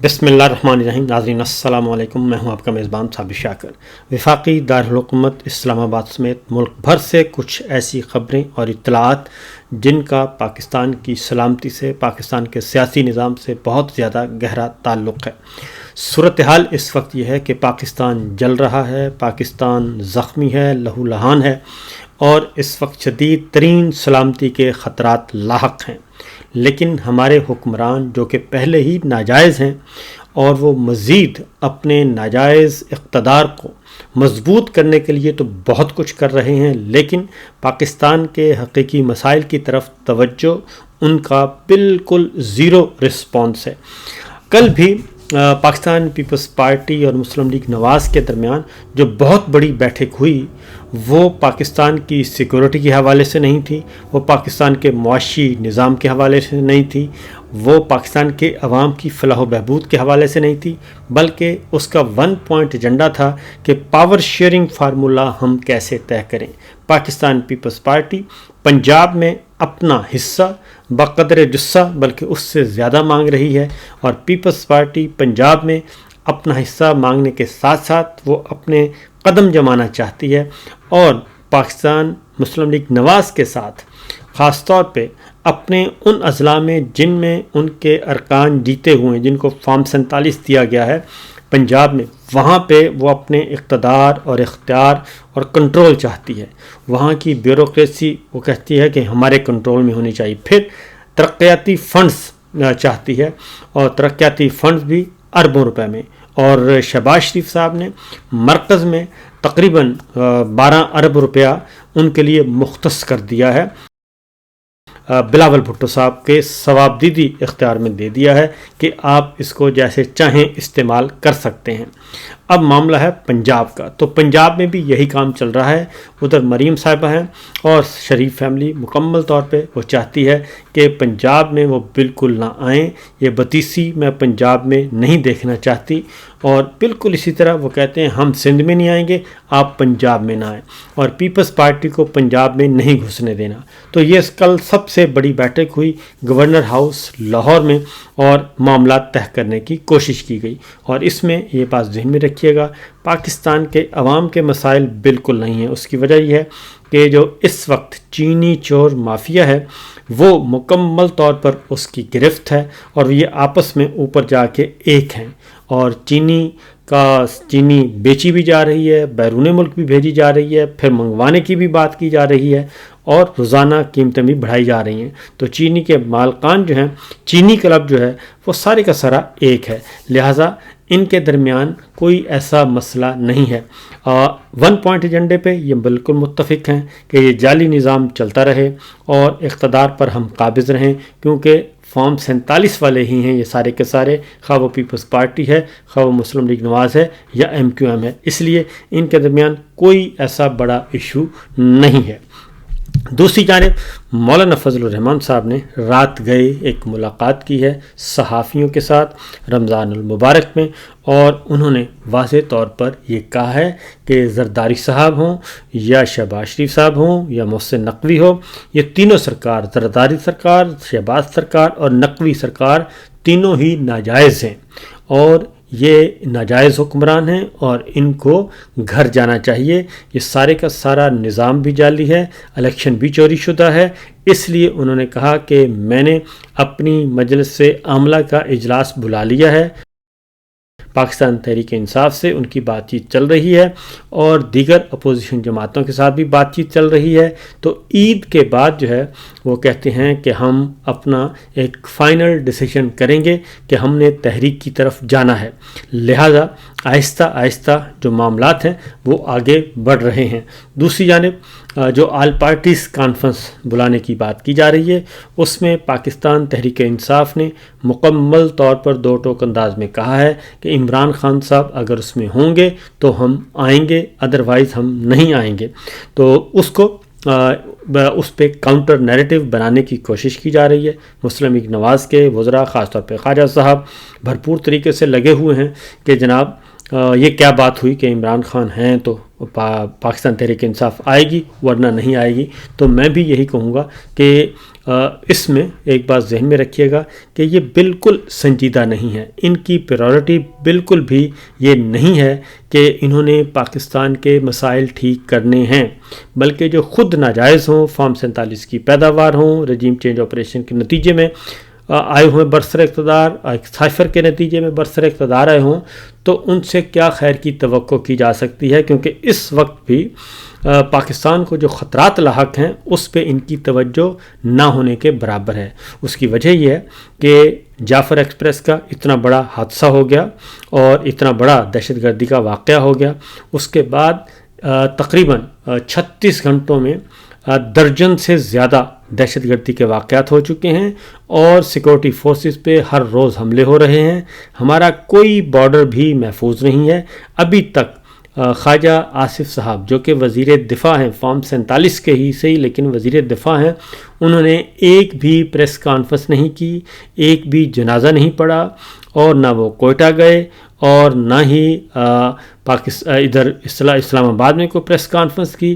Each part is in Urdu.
بسم اللہ الرحمن الرحیم۔ ناظرین السلام علیکم، میں ہوں آپ کا میزبان صابر شاکر۔ وفاقی دارالحکومت اسلام آباد سمیت ملک بھر سے کچھ ایسی خبریں اور اطلاعات جن کا پاکستان کی سلامتی سے، پاکستان کے سیاسی نظام سے بہت زیادہ گہرا تعلق ہے۔ صورتحال اس وقت یہ ہے کہ پاکستان جل رہا ہے، پاکستان زخمی ہے، لہو لہان ہے اور اس وقت شدید ترین سلامتی کے خطرات لاحق ہیں۔ لیکن ہمارے حکمران جو کہ پہلے ہی ناجائز ہیں اور وہ مزید اپنے ناجائز اقتدار کو مضبوط کرنے کے لیے تو بہت کچھ کر رہے ہیں، لیکن پاکستان کے حقیقی مسائل کی طرف توجہ ان کا بالکل زیرو رسپانس ہے۔ کل بھی پاکستان پیپلز پارٹی اور مسلم لیگ نواز کے درمیان جو بہت بڑی بیٹھک ہوئی وہ پاکستان کی سیکورٹی کے حوالے سے نہیں تھی، وہ پاکستان کے معاشی نظام کے حوالے سے نہیں تھی، وہ پاکستان کے عوام کی فلاح و بہبود کے حوالے سے نہیں تھی، بلکہ اس کا 1 پوائنٹ ایجنڈا تھا کہ پاور شیئرنگ فارمولہ ہم کیسے طے کریں۔ پاکستان پیپلز پارٹی پنجاب میں اپنا حصہ بقدر جثہ بلکہ اس سے زیادہ مانگ رہی ہے، اور پیپلز پارٹی پنجاب میں اپنا حصہ مانگنے کے ساتھ ساتھ وہ اپنے قدم جمانا چاہتی ہے، اور پاکستان مسلم لیگ نواز کے ساتھ خاص طور پہ اپنے ان اضلاع میں جن میں ان کے ارکان جیتے ہوئے ہیں، جن کو فارم 47 دیا گیا ہے پنجاب میں، وہاں پہ وہ اپنے اقتدار اور اختیار اور کنٹرول چاہتی ہے۔ وہاں کی بیوروکریسی وہ کہتی ہے کہ ہمارے کنٹرول میں ہونی چاہیے۔ پھر ترقیاتی فنڈز چاہتی ہے، اور ترقیاتی فنڈز بھی اربوں روپے میں، اور شہباز شریف صاحب نے مرکز میں تقریباً 12 ارب روپیہ ان کے لیے مختص کر دیا ہے، بلاول بھٹو صاحب کے ثواب دیدی اختیار میں دے دیا ہے کہ آپ اس کو جیسے چاہیں استعمال کر سکتے ہیں۔ اب معاملہ ہے پنجاب کا، تو پنجاب میں بھی یہی کام چل رہا ہے۔ ادھر مریم صاحبہ ہیں اور شریف فیملی مکمل طور پہ وہ چاہتی ہے کہ پنجاب میں وہ بالکل نہ آئیں، یہ بتیسی میں پنجاب میں نہیں دیکھنا چاہتی، اور بالکل اسی طرح وہ کہتے ہیں ہم سندھ میں نہیں آئیں گے، آپ پنجاب میں نہ آئیں، اور پیپلز پارٹی کو پنجاب میں نہیں گھسنے دینا۔ تو یہ کل سب سے بڑی بیٹھک ہوئی گورنر ہاؤس لاہور میں، اور معاملات طے کرنے کی کوشش کی گئی، اور اس میں یہ بات ذہن میں رکھیے گا پاکستان کے عوام کے مسائل بالکل نہیں ہیں۔ اس کی وجہ یہ ہے کہ جو اس وقت چینی چور مافیا ہے وہ مکمل طور پر اس کی گرفت ہے، اور یہ آپس میں اوپر جا کے ایک ہیں، اور چینی بیچی بھی جا رہی ہے، بیرون ملک بھی بھیجی جا رہی ہے، پھر منگوانے کی بھی بات کی جا رہی ہے، اور روزانہ قیمتیں بھی بڑھائی جا رہی ہیں۔ تو چینی کے مالکان جو ہیں، چینی کلب جو ہے وہ سارے کا سارا ایک ہے، لہٰذا ان کے درمیان کوئی ایسا مسئلہ نہیں ہے۔ 1 پوائنٹ ایجنڈے پہ یہ بالکل متفق ہیں کہ یہ جعلی نظام چلتا رہے اور اقتدار پر ہم قابض رہیں، کیونکہ فارم 47 والے ہی ہیں یہ سارے کے سارے، خواہ وہ پیپلز پارٹی ہے، خواہ وہ مسلم لیگ نواز ہے یا MQM ہے، اس لیے ان کے درمیان کوئی ایسا بڑا ایشو نہیں ہے۔ دوسری جانب مولانا فضل الرحمان صاحب نے رات گئے ایک ملاقات کی ہے صحافیوں کے ساتھ رمضان المبارک میں، اور انہوں نے واضح طور پر یہ کہا ہے کہ زرداری صاحب ہوں یا شہباز شریف صاحب ہوں یا محسن نقوی ہو، یہ تینوں سرکار، زرداری سرکار، شہباز سرکار اور نقوی سرکار، تینوں ہی ناجائز ہیں، اور یہ ناجائز حکمران ہیں اور ان کو گھر جانا چاہیے۔ یہ سارے کا سارا نظام بھی جعلی ہے، الیکشن بھی چوری شدہ ہے، اس لیے انہوں نے کہا کہ میں نے اپنی مجلس عاملہ کا اجلاس بلا لیا ہے، پاکستان تحریک انصاف سے ان کی بات چیت چل رہی ہے، اور دیگر اپوزیشن جماعتوں کے ساتھ بھی بات چیت چل رہی ہے۔ تو عید کے بعد جو ہے وہ کہتے ہیں کہ ہم اپنا ایک فائنل ڈیسیشن کریں گے کہ ہم نے تحریک کی طرف جانا ہے، لہذا آہستہ آہستہ جو معاملات ہیں وہ آگے بڑھ رہے ہیں۔ دوسری جانب جو آل پارٹیز کانفرنس بلانے کی بات کی جا رہی ہے، اس میں پاکستان تحریک انصاف نے مکمل طور پر 2 ٹوک انداز میں کہا ہے کہ عمران خان صاحب اگر اس میں ہوں گے تو ہم آئیں گے، ادروائز ہم نہیں آئیں گے۔ تو اس پہ کاؤنٹر نیریٹو بنانے کی کوشش کی جا رہی ہے۔ مسلم لیگ نواز کے وزراء خاص طور پہ خواجہ صاحب بھرپور طریقے سے لگے ہوئے ہیں کہ جناب یہ کیا بات ہوئی کہ عمران خان ہیں تو پاکستان تحریک انصاف آئے گی ورنہ نہیں آئے گی. تو میں بھی یہی کہوں گا کہ اس میں ایک بات ذہن میں رکھیے گا کہ یہ بالکل سنجیدہ نہیں ہے. ان کی پریورٹی بالکل بھی یہ نہیں ہے کہ انہوں نے پاکستان کے مسائل ٹھیک کرنے ہیں، بلکہ جو خود ناجائز ہوں، فارم 47 کی پیداوار ہوں، رجیم چینج آپریشن کے نتیجے میں آئے ہوئے برسر اقتدار، ایک سائفر کے نتیجے میں برسر اقتدار آئے ہوں، تو ان سے کیا خیر کی توقع کی جا سکتی ہے؟ کیونکہ اس وقت بھی پاکستان کو جو خطرات لاحق ہیں اس پہ ان کی توجہ نہ ہونے کے برابر ہے. اس کی وجہ یہ ہے کہ جعفر ایکسپریس کا اتنا بڑا حادثہ ہو گیا اور اتنا بڑا دہشت گردی کا واقعہ ہو گیا. اس کے بعد تقریباً 36 گھنٹوں میں درجن سے زیادہ دہشت گردی کے واقعات ہو چکے ہیں اور سیکورٹی فورسز پہ ہر روز حملے ہو رہے ہیں. ہمارا کوئی بارڈر بھی محفوظ نہیں ہے. ابھی تک خواجہ آصف صاحب جو کہ وزیر دفاع ہیں، فارم 47 کے ہی صحیح لیکن وزیر دفاع ہیں، انہوں نے ایک بھی پریس کانفرنس نہیں کی، ایک بھی جنازہ نہیں پڑھا، اور نہ وہ کوئٹہ گئے اور نہ ہی ادھر اسلام آباد میں کوئی پریس کانفرنس کی.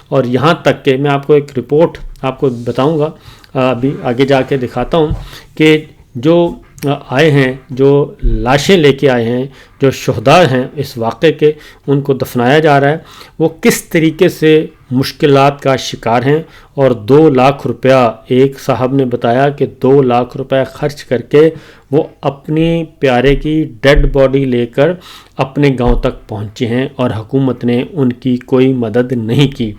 اور یہاں تک کہ میں آپ کو ایک رپورٹ آپ کو بتاؤں گا، ابھی آگے جا کے دکھاتا ہوں کہ جو آئے ہیں، جو لاشیں لے کے آئے ہیں، جو شہداء ہیں اس واقعے کے، ان کو دفنایا جا رہا ہے، وہ کس طریقے سے مشکلات کا شکار ہیں. اور 2 لاکھ روپیہ، ایک صاحب نے بتایا کہ 2 لاکھ روپے خرچ کر کے وہ اپنی پیارے کی ڈیڈ باڈی لے کر اپنے گاؤں تک پہنچے ہیں اور حکومت نے ان کی کوئی مدد نہیں کی.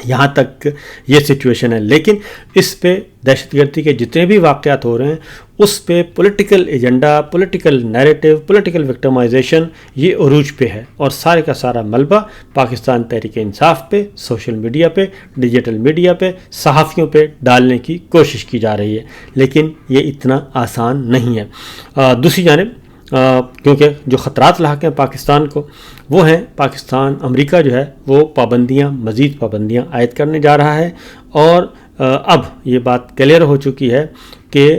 یہاں تک یہ سچویشن ہے. لیکن اس پہ دہشت گردی کے جتنے بھی واقعات ہو رہے ہیں اس پہ political agenda, political narrative, political victimization یہ عروج پہ ہے، اور سارے کا سارا ملبہ پاکستان تحریک انصاف پہ، سوشل میڈیا پہ، ڈیجیٹل میڈیا پہ، صحافیوں پہ ڈالنے کی کوشش کی جا رہی ہے. لیکن یہ اتنا آسان نہیں ہے. دوسری جانب کیونکہ جو خطرات لاحق ہیں پاکستان کو وہ ہیں، پاکستان، امریکہ جو ہے وہ مزید پابندیاں عائد کرنے جا رہا ہے. اور اب یہ بات کلیئر ہو چکی ہے کہ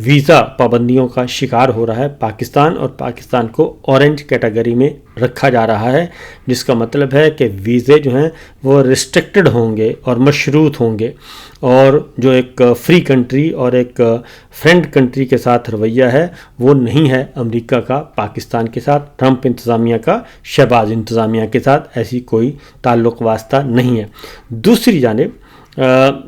ویزا پابندیوں کا شکار ہو رہا ہے پاکستان، اور پاکستان کو اورنج کیٹیگری میں رکھا جا رہا ہے، جس کا مطلب ہے کہ ویزے جو ہیں وہ ریسٹرکٹڈ ہوں گے اور مشروط ہوں گے. اور جو ایک فری کنٹری اور ایک فرینڈ کنٹری کے ساتھ رویہ ہے وہ نہیں ہے امریکہ کا پاکستان کے ساتھ، ٹرمپ انتظامیہ کا شہباز انتظامیہ کے ساتھ ایسی کوئی تعلق واسطہ نہیں ہے. دوسری جانب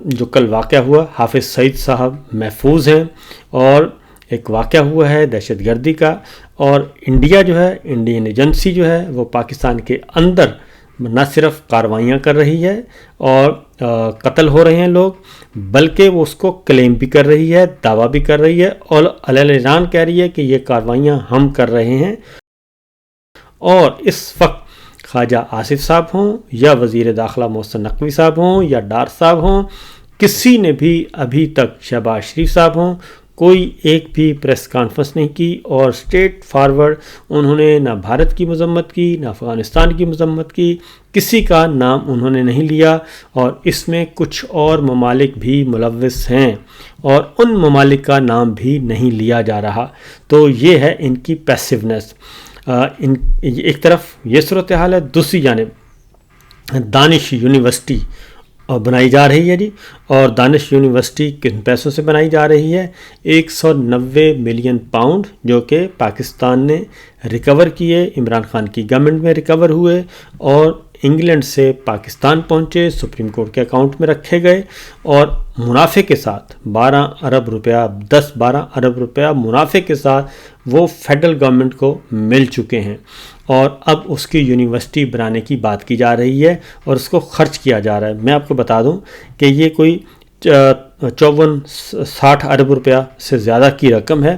جو کل واقعہ ہوا، حافظ سعید صاحب محفوظ ہیں، اور ایک واقعہ ہوا ہے دہشت گردی کا، اور انڈیا جو ہے، انڈین ایجنسی جو ہے وہ پاکستان کے اندر نہ صرف کارروائیاں کر رہی ہے اور قتل ہو رہے ہیں لوگ، بلکہ وہ اس کو کلیم بھی کر رہی ہے، دعویٰ بھی کر رہی ہے، اور اعلان کہہ رہی ہے کہ یہ کارروائیاں ہم کر رہے ہیں. اور اس وقت خواجہ آصف صاحب ہوں یا وزیر داخلہ محسن نقوی صاحب ہوں یا ڈار صاحب ہوں، کسی نے بھی ابھی تک، شہباز شریف صاحب ہوں، کوئی ایک بھی پریس کانفرنس نہیں کی، اور اسٹریٹ فارورڈ انہوں نے نہ بھارت کی مذمت کی، نہ افغانستان کی مذمت کی، کسی کا نام انہوں نے نہیں لیا. اور اس میں کچھ اور ممالک بھی ملوث ہیں اور ان ممالک کا نام بھی نہیں لیا جا رہا. تو یہ ہے ان کی پیسیونیس. ایک طرف یہ صورتحال ہے، دوسری جانب دانش یونیورسٹی بنائی جا رہی ہے جی. اور دانش یونیورسٹی کن پیسوں سے بنائی جا رہی ہے؟ 190 ملین پاؤنڈ جو کہ پاکستان نے ریکور کیے، عمران خان کی گورنمنٹ میں ریکور ہوئے اور انگلینڈ سے پاکستان پہنچے، سپریم کورٹ کے اکاؤنٹ میں رکھے گئے، اور منافع کے ساتھ 12 ارب روپیہ 10-12 ارب روپیہ منافع کے ساتھ وہ فیڈرل گورنمنٹ کو مل چکے ہیں. اور اب اس کی یونیورسٹی بنانے کی بات کی جا رہی ہے اور اس کو خرچ کیا جا رہا ہے. میں آپ کو بتا دوں کہ یہ کوئی 54-60 ارب روپیہ سے زیادہ کی رقم ہے،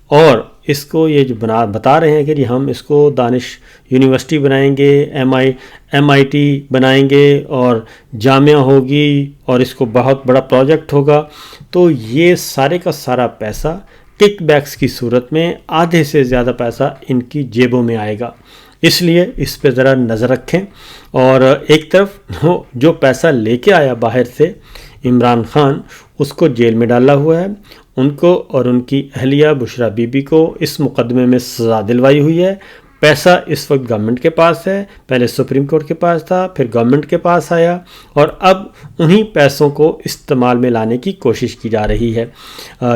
اور اس کو یہ جو بتا رہے ہیں کہ جی ہم اس کو دانش یونیورسٹی بنائیں گے، ایم آئی ٹی بنائیں گے اور جامعہ ہوگی اور اس کو بہت بڑا پروجیکٹ ہوگا. تو یہ سارے کا سارا پیسہ کک بیکس کی صورت میں آدھے سے زیادہ پیسہ ان کی جیبوں میں آئے گا. اس لیے اس پہ ذرا نظر رکھیں. اور ایک طرف جو پیسہ لے کے آیا باہر سے عمران خان، اس کو جیل میں ڈالا ہوا ہے، ان کو اور ان کی اہلیہ بشرا بی بی کو اس مقدمے میں سزا دلوائی ہوئی ہے۔ پیسہ اس وقت گورنمنٹ کے پاس ہے، پہلے سپریم کورٹ کے پاس تھا، پھر گورنمنٹ کے پاس آیا، اور اب انہی پیسوں کو استعمال میں لانے کی کوشش کی جا رہی ہے۔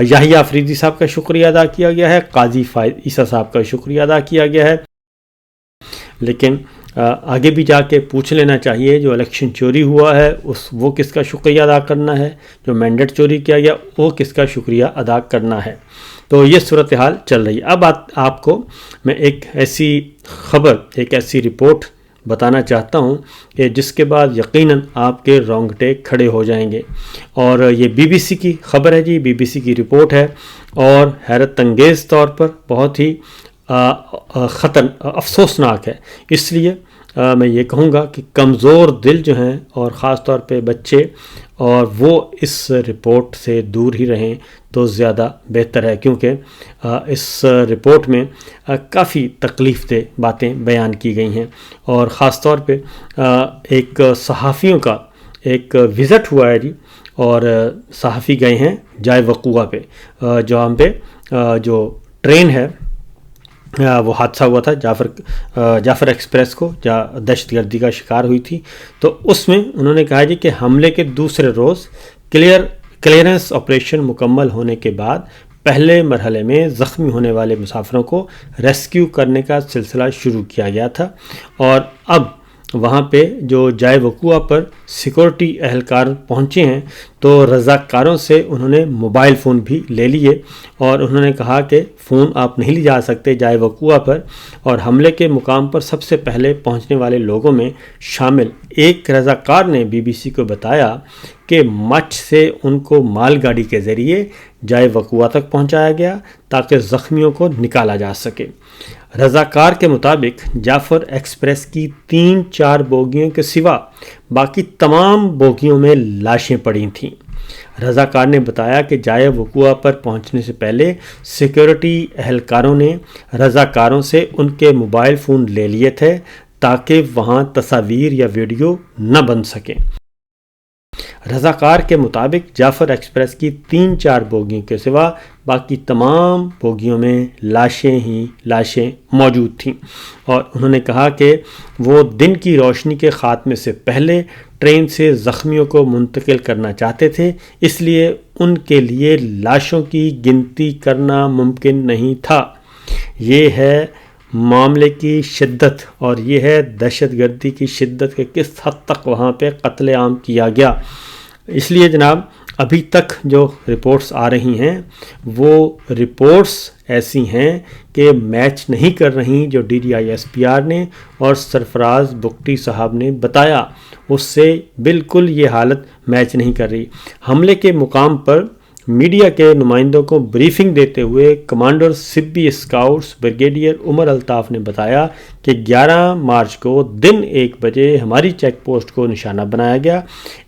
یحییٰ آفریدی صاحب کا شکریہ ادا کیا گیا ہے، قاضی فائد عیسیٰ صاحب کا شکریہ ادا کیا گیا ہے، لیکن آگے بھی جا کے پوچھ لینا چاہیے جو الیکشن چوری ہوا ہے وہ کس کا شکریہ ادا کرنا ہے، جو مینڈیٹ چوری کیا گیا وہ کس کا شکریہ ادا کرنا ہے۔ تو یہ صورتحال چل رہی ہے۔ اب آپ کو میں ایک ایسی خبر، ایک ایسی رپورٹ بتانا چاہتا ہوں کہ جس کے بعد یقیناً آپ کے رونگٹے کھڑے ہو جائیں گے، اور یہ بی بی سی کی خبر ہے جی، بی بی سی کی رپورٹ ہے، اور حیرت انگیز طور پر بہت ہی افسوسناک ہے۔ اس لیے میں یہ کہوں گا کہ کمزور دل جو ہیں، اور خاص طور پہ بچے، اور وہ اس رپورٹ سے دور ہی رہیں تو زیادہ بہتر ہے، کیونکہ اس رپورٹ میں کافی تکلیف دہ باتیں بیان کی گئی ہیں، اور خاص طور پہ ایک صحافیوں کا ایک وزٹ ہوا ہے جی، اور صحافی گئے ہیں جائے وقوع پہ، جہاں پہ جو ٹرین ہے وہ حادثہ ہوا تھا، جعفر ایکسپریس کو دہشت گردی کا شکار ہوئی تھی۔ تو اس میں انہوں نے کہا جی کہ حملے کے دوسرے روز کلیئرنس آپریشن مکمل ہونے کے بعد پہلے مرحلے میں زخمی ہونے والے مسافروں کو ریسکیو کرنے کا سلسلہ شروع کیا گیا تھا، اور اب وہاں پہ جو جائے وقوع پر سیکورٹی اہلکار پہنچے ہیں تو رضاکاروں سے انہوں نے موبائل فون بھی لے لیے، اور انہوں نے کہا کہ فون آپ نہیں لے جا سکتے جائے وقوع پر، اور حملے کے مقام پر سب سے پہلے پہنچنے والے لوگوں میں شامل ایک رضاکار نے بی بی سی کو بتایا کہ مچھ سے ان کو مال گاڑی کے ذریعے جائے وقوع تک پہنچایا گیا تاکہ زخمیوں کو نکالا جا سکے۔ رضاکار کے مطابق جعفر ایکسپریس کی 3-4 بوگیوں کے سوا باقی تمام بوگیوں میں لاشیں پڑی تھیں۔ رضاکار نے بتایا کہ جائے وقوع پر پہنچنے سے پہلے سیکورٹی اہلکاروں نے رضاکاروں سے ان کے موبائل فون لے لیے تھے تاکہ وہاں تصاویر یا ویڈیو نہ بن سکیں۔ رضاکار کے مطابق جعفر ایکسپریس کی 3-4 بوگیوں کے سوا باقی تمام بوگیوں میں لاشیں موجود تھیں، اور انہوں نے کہا کہ وہ دن کی روشنی کے خاتمے سے پہلے ٹرین سے زخمیوں کو منتقل کرنا چاہتے تھے، اس لیے ان کے لیے لاشوں کی گنتی کرنا ممکن نہیں تھا۔ یہ ہے معاملے کی شدت، اور یہ ہے دہشت گردی کی شدت کہ کس حد تک وہاں پہ قتل عام کیا گیا۔ اس لیے جناب ابھی تک جو رپورٹس آ رہی ہیں وہ رپورٹس ایسی ہیں کہ میچ نہیں کر رہی جو DDISPR نے اور سرفراز بگٹی صاحب نے بتایا، اس سے بالکل یہ حالت میچ نہیں کر رہی۔ حملے کے مقام پر میڈیا کے نمائندوں کو بریفنگ دیتے ہوئے کمانڈر سبی اسکاؤٹس بریگیڈیئر عمر الطاف نے بتایا کہ 11 مارچ کو دن 1 بجے ہماری چیک پوسٹ کو نشانہ بنایا گیا۔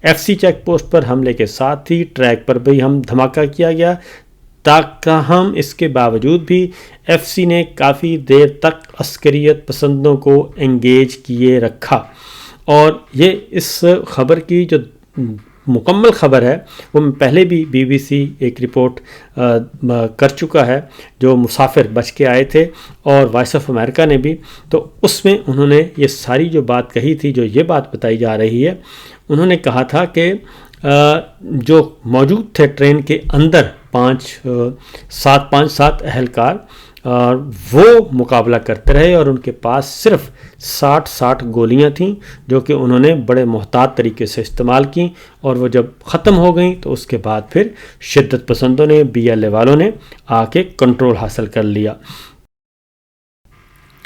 FC چیک پوسٹ پر حملے کے ساتھ ہی ٹریک پر بھی ہم دھماکہ کیا گیا، تاہم اس کے باوجود بھی FC نے کافی دیر تک عسکریت پسندوں کو انگیج کیے رکھا۔ اور یہ اس خبر کی جو مکمل خبر ہے وہ میں پہلے بھی BBC ایک رپورٹ کر چکا ہے، جو مسافر بچ کے آئے تھے، اور وائس آف امریکہ نے بھی، تو اس میں انہوں نے یہ ساری جو بات کہی تھی، جو یہ بات بتائی جا رہی ہے، انہوں نے کہا تھا کہ جو موجود تھے ٹرین کے اندر 5-7 اہلکار، اور وہ مقابلہ کرتے رہے، اور ان کے پاس صرف 60 گولیاں تھیں جو کہ انہوں نے بڑے محتاط طریقے سے استعمال کیں، اور وہ جب ختم ہو گئیں تو اس کے بعد پھر شدت پسندوں نے BLA والوں نے آ کے کنٹرول حاصل کر لیا۔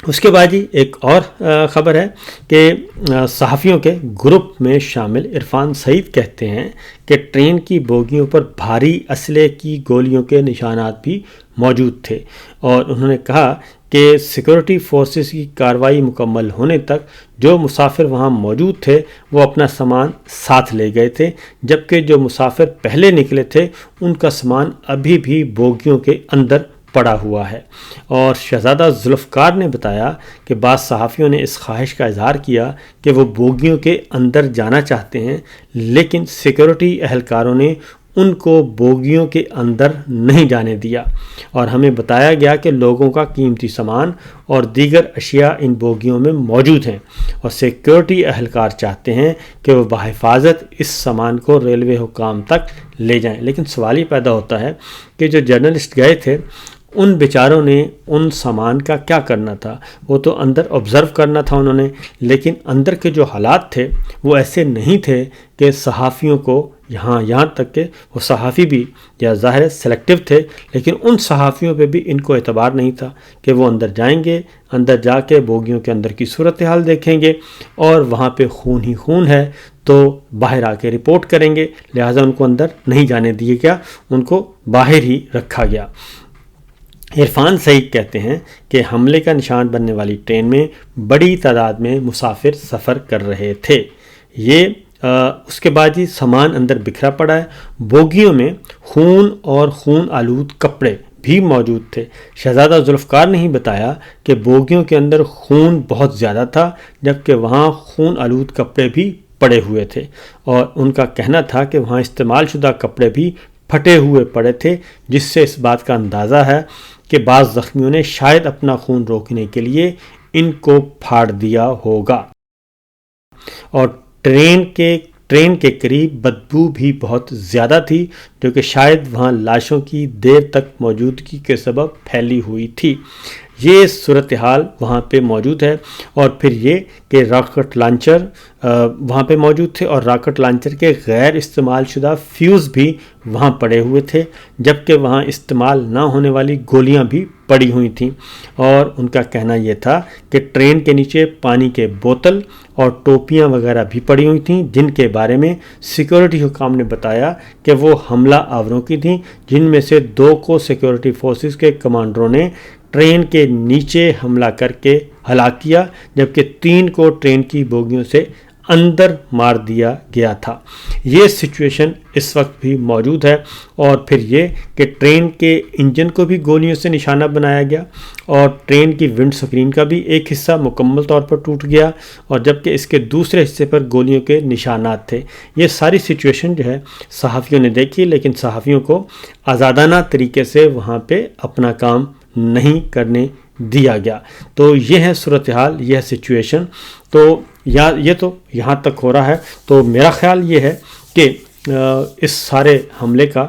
اس کے بعد ہی ایک اور خبر ہے کہ صحافیوں کے گروپ میں شامل عرفان سعید کہتے ہیں کہ ٹرین کی بوگیوں پر بھاری اسلحے کی گولیوں کے نشانات بھی موجود تھے، اور انہوں نے کہا کہ سیکورٹی فورسز کی کارروائی مکمل ہونے تک جو مسافر وہاں موجود تھے وہ اپنا سامان ساتھ لے گئے تھے، جبکہ جو مسافر پہلے نکلے تھے ان کا سامان ابھی بھی بوگیوں کے اندر پڑا ہوا ہے۔ اور شہزادہ ذوالفقار نے بتایا کہ بعض صحافیوں نے اس خواہش کا اظہار کیا کہ وہ بوگیوں کے اندر جانا چاہتے ہیں، لیکن سیکورٹی اہلکاروں نے ان کو بوگیوں کے اندر نہیں جانے دیا، اور ہمیں بتایا گیا کہ لوگوں کا قیمتی سامان اور دیگر اشیاء ان بوگیوں میں موجود ہیں، اور سیکیورٹی اہلکار چاہتے ہیں کہ وہ بحفاظت اس سامان کو ریلوے حکام تک لے جائیں۔ لیکن سوال یہ پیدا ہوتا ہے کہ جو جرنلسٹ گئے تھے ان بیچاروں نے ان سامان کا کیا کرنا تھا؟ وہ تو اندر آبزرو کرنا تھا انہوں نے، لیکن اندر کے جو حالات تھے وہ ایسے نہیں تھے کہ صحافیوں کو یہاں تک کہ وہ صحافی بھی یا ظاہر سلیکٹیو تھے، لیکن ان صحافیوں پہ بھی ان کو اعتبار نہیں تھا کہ وہ اندر جائیں گے، اندر جا کے بوگیوں کے اندر کی صورتحال دیکھیں گے اور وہاں پہ خون ہی خون ہے تو باہر آ کے رپورٹ کریں گے، لہٰذا ان کو اندر نہیں جانے دیے گیا، ان کو باہر ہی رکھا گیا۔ عرفان سعید کہتے ہیں کہ حملے کا نشان بننے والی ٹرین میں بڑی تعداد میں مسافر سفر کر رہے تھے۔ اس کے بعد ہی سامان اندر بکھرا پڑا ہے، بوگیوں میں خون اور خون آلود کپڑے بھی موجود تھے۔ شہزادہ ذوالفقار نے ہی بتایا کہ بوگیوں کے اندر خون بہت زیادہ تھا، جبکہ وہاں خون آلود کپڑے بھی پڑے ہوئے تھے، اور ان کا کہنا تھا کہ وہاں استعمال شدہ کپڑے بھی پھٹے ہوئے پڑے تھے، جس سے اس بات کا اندازہ ہے کہ بعض زخمیوں نے شاید اپنا خون روکنے کے لیے ان کو پھاڑ دیا ہوگا، اور ٹرین کے قریب بدبو بھی بہت زیادہ تھی، جو کہ شاید وہاں لاشوں کی دیر تک موجودگی کے سبب پھیلی ہوئی تھی۔ یہ صورتحال وہاں پہ موجود ہے، اور پھر یہ کہ راکٹ لانچر وہاں پہ موجود تھے، اور راکٹ لانچر کے غیر استعمال شدہ فیوز بھی وہاں پڑے ہوئے تھے، جبکہ وہاں استعمال نہ ہونے والی گولیاں بھی پڑی ہوئی تھیں، اور ان کا کہنا یہ تھا کہ ٹرین کے نیچے پانی کے بوتل اور ٹوپیاں وغیرہ بھی پڑی ہوئی تھیں، جن کے بارے میں سیکیورٹی حکام نے بتایا کہ وہ حملہ آوروں کی تھیں، جن میں سے 2 کو سیکیورٹی فورسز کے کمانڈروں نے ٹرین کے نیچے حملہ کر کے ہلاک کیا، جبکہ 3 کو ٹرین کی بوگیوں سے اندر مار دیا گیا تھا۔ یہ سچویشن اس وقت بھی موجود ہے، اور پھر یہ کہ ٹرین کے انجن کو بھی گولیوں سے نشانہ بنایا گیا، اور ٹرین کی ونڈ سکرین کا بھی ایک حصہ مکمل طور پر ٹوٹ گیا، اور جبکہ اس کے دوسرے حصے پر گولیوں کے نشانات تھے۔ یہ ساری سچویشن جو ہے صحافیوں نے دیکھی، لیکن صحافیوں کو آزادانہ طریقے سے وہاں پہ اپنا کام نہیں کرنے دیا گیا۔ تو یہ ہے صورتحال، یہ ہے سچویشن۔ تو یہ تو یہاں تک ہو رہا ہے، تو میرا خیال یہ ہے کہ اس سارے حملے کا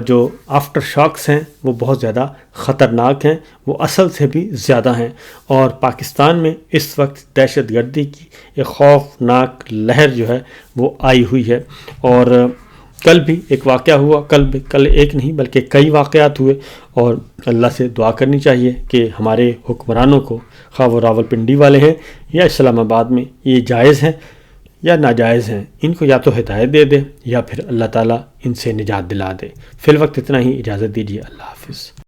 جو آفٹر شاکس ہیں وہ بہت زیادہ خطرناک ہیں، وہ اصل سے بھی زیادہ ہیں، اور پاکستان میں اس وقت دہشت گردی کی ایک خوفناک لہر جو ہے وہ آئی ہوئی ہے۔ اور کل بھی ایک واقعہ ہوا، کل ایک نہیں بلکہ کئی واقعات ہوئے، اور اللہ سے دعا کرنی چاہیے کہ ہمارے حکمرانوں کو، خواہ وہ راول پنڈی والے ہیں یا اسلام آباد میں، یہ جائز ہیں یا ناجائز ہیں، ان کو یا تو ہدایت دے دے یا پھر اللہ تعالیٰ ان سے نجات دلا دے۔ فی الوقت اتنا ہی، اجازت دیجیے، اللہ حافظ۔